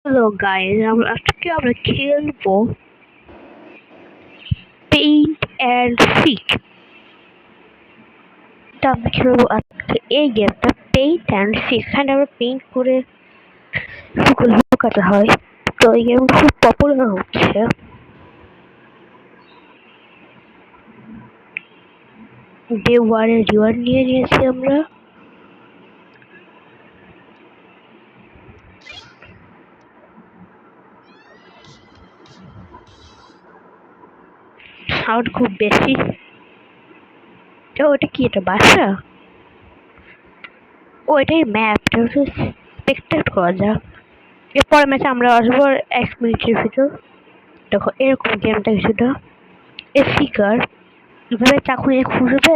Hello guys, আজকে আমরা খেলবো পেইন্ট অ্যান্ড সিক। আমরা খেলবো আজকে এই গেমটা পেইন্ট অ্যান্ড সিক। এখানে আমরা পেইন্ট করে লুকাতে হয়। তো এই গেম খুব পপুলার হচ্ছে। ডে ওয়ানে রিওয়ার্ড নিয়ে নিয়েছি আমরা। সাউন্ড খুব বেশি। তো ওটা কি, এটা বাসা? ও এটাই ম্যাপটা হচ্ছে স্পেক্টেট করা যাক। এরপর ম্যাচে আমরা আসবো 1 মিনিটের ভিতর। দেখো এরকম গেমটা কিছুটা সিকার এভাবে চাকু নিয়ে খুঁজবে,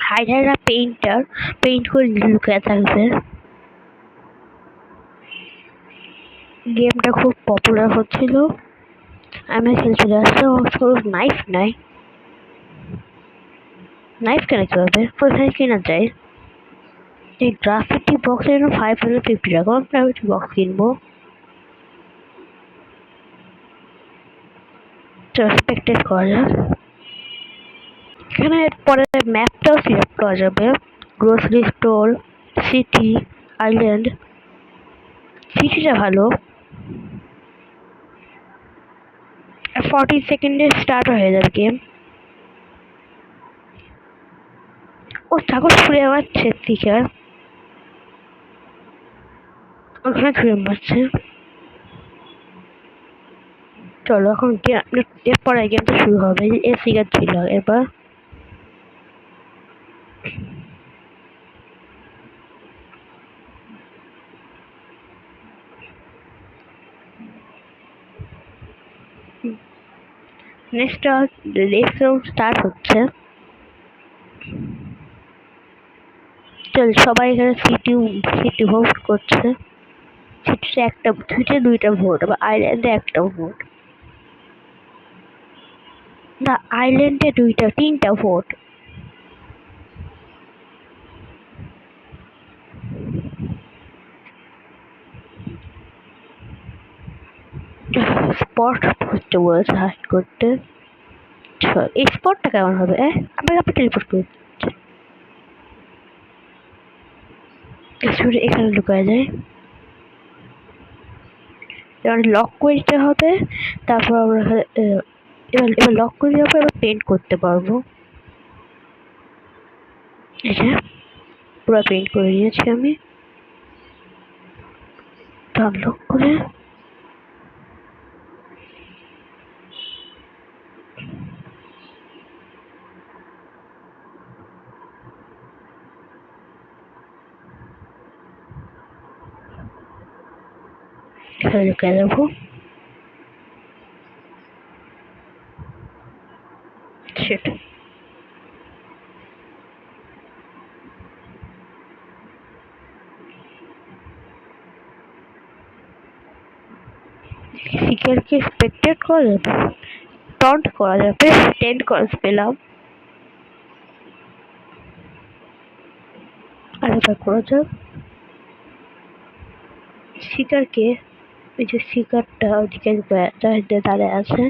হাইডাররা পেইন্ট করে লুকিয়ে থাকবে। গেমটা খুব পপুলার হচ্ছিল। আমি খেলতে আসলে নাইফ নাই। নাইফ কেন কি হবে, ওইখানে কেনা যায়। এই গ্রাফিটি বক্স এর 550 টাকা। আমি গ্রাফিটি বক্স কিনবো। এক্সপেক্টেড করা যাক। এখানে পরে ম্যাপটাও সিলেক্ট করা যাবে। Grocery store, city, island. সিটিটা ভালো। 40 সেকেন্ডে স্টার্ট হয়ে যাবে গেম। ও ছাগল ছুঁড়ে মারছে টিচার, ওখানে ছুঁড়ে মারছে। চলো এখন এরপরে গেমটা শুরু হবে। এ সিগারেট ছিল এবার। নেক্সট রাউন্ড স্টার্ট হচ্ছে। চল সবাই এখানে সিটি ভোট করছে। সিটিতে একটা, সিটিতে 2টা ভোট, আবার আইল্যান্ডে একটা ভোট। না, আইল্যান্ডে 3টা ভোট। স্পট হচ্ছে বলছে হাইড করতে। এই স্পটটা কেমন হবে? আমি টেলিপোর্ট করে এখানে ঢুকা যায়। এবার লক করে দিতে হবে। তারপর আমরা এবার লক করে দেওয়ার পর এবার পেন্ট করতে পারবো। এই যে পুরো পেন্ট করে দিয়েছি আমি। লক করে এখানে ঢুকে দেবো। সেটা সিকারকে এক্সপেক্টেড করা যাবে, টন্ট করা যাবে। 10 কয়েন্স পেলাম। আরেকবার করা যাক। শিকারকে, ওই যে শিকারটা ওইদিকে দাঁড়িয়ে আছে।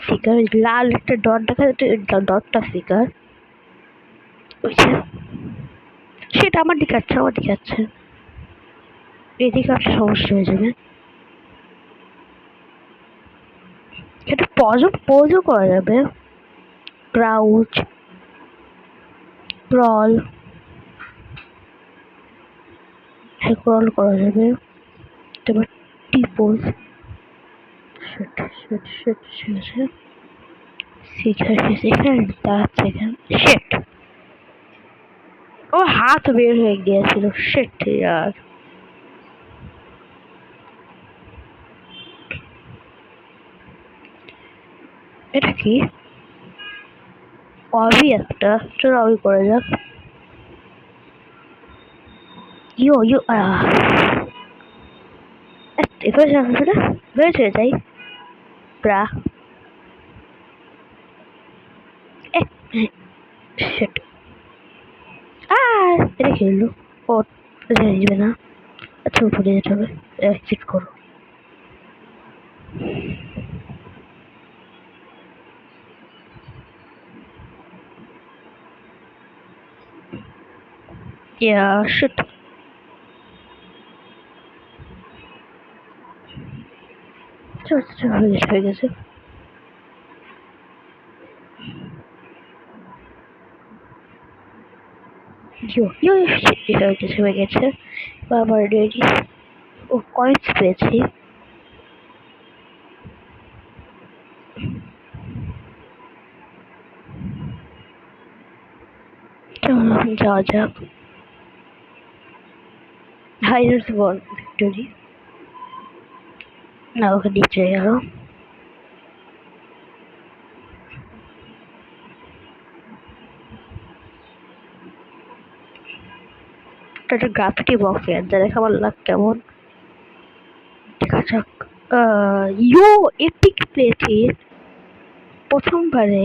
শিকার লাল একটা ডট দেখা যাচ্ছে, ডটটা শিকার। সেটা আমার দিকে আছে, আমার দিকে আছে। এদিকে একটা সমস্যা হয়ে যাবে। এটা পজও করা যাবে। ক্রাউচ, ক্রল, ক্রল করা যাবে। তারপর টিপোজ। এখানে দাঁড়াচ্ছে এখানে। শেট, ও হাত বের হয়ে গিয়েছিল। শেট ইয়ার। এটা কি? অবি একটা, চলো অবি করা যাক। ইয়ো ইয়ো এবার হয়েছে তাই প্রা শিট এটা কি হলো? ও এটা নিবে না। আচ্ছা উপরে যেতে হবে। এক্সিট করো। শিট হয়ে গেছে। হয়ে গেছে। আবার রেডি। ও কয়েন্স পেয়েছি। চলো যাওয়া যাক। হাইডার্স বল ভিক্টোরি। না ওকে নিচে গেল। একটা গ্রাফিটি বক্স আছে দেখা আমার লাগ কেমন দেখা যাক। ইয়ো এপিক পেয়েছি প্রথমবারে।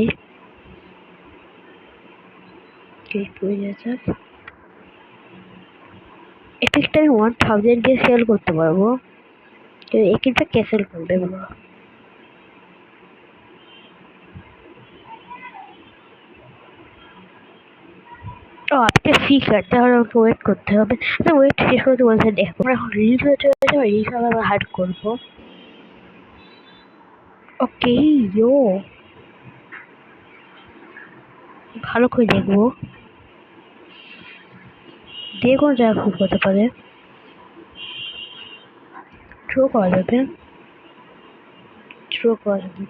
এপিকটা আমি 1000 দিয়ে সেল করতে পারবো। এপিকটা কে সেল করবে বলো? ও আপনি সিক্রেট তাহলে আমাকে ওয়েট করতে হবে। ওয়েট শেষ করে বলতে দেখো আমরা এখন রিলস হয়ে চলে যাবে। রিলস আমরা হার্ড করবো। ওকে ইয়ো ভালো করে দেখবো। যে কোনো জায়গা খুব হতে পারে। থ্রো করা যাবে। থ্রো করা যাবে।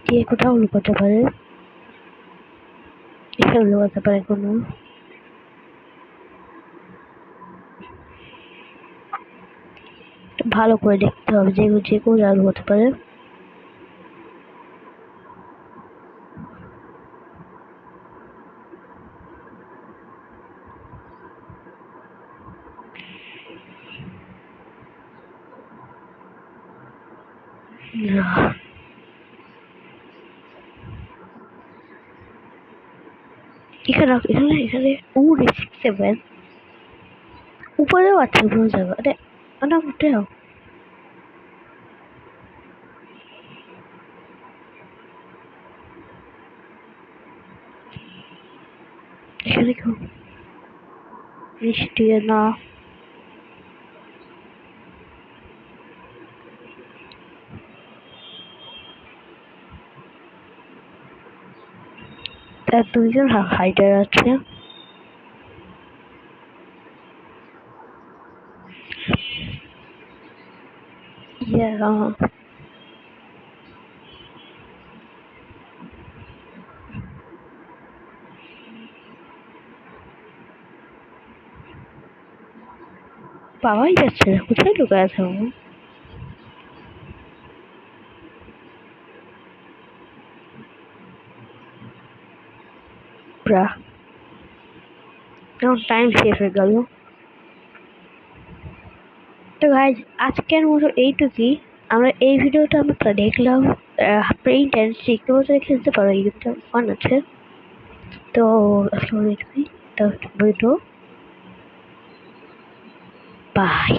কে কোথাও লুকাতে পারে। এখানে লুকাতে পারে কোনো। ভালো করে দেখতে হবে যে কোনো জায়গা হতে পারে। এখানে এখানে এখানে ও 6-7 উপরেও আছে কোনো জায়গা। আরে উঠেও এখানে কেউ বৃষ্টি না। তার দুইজন হাইডার আছে। পাওয়াই যাচ্ছে না কোথায় লুকায় আছে ও? এখন টাইম শেষ হয়ে গেল। তো গাইজ আজকের মতো এইটুকুই। আমরা এই ভিডিওটা আমরা দেখলাম। প্রিন্ট অ্যান্ড শিখতে বছর খেলতে পারো এই গেমটা ফান আছে। তো আসলে এইটুকুই। তো ভিডিও বাই।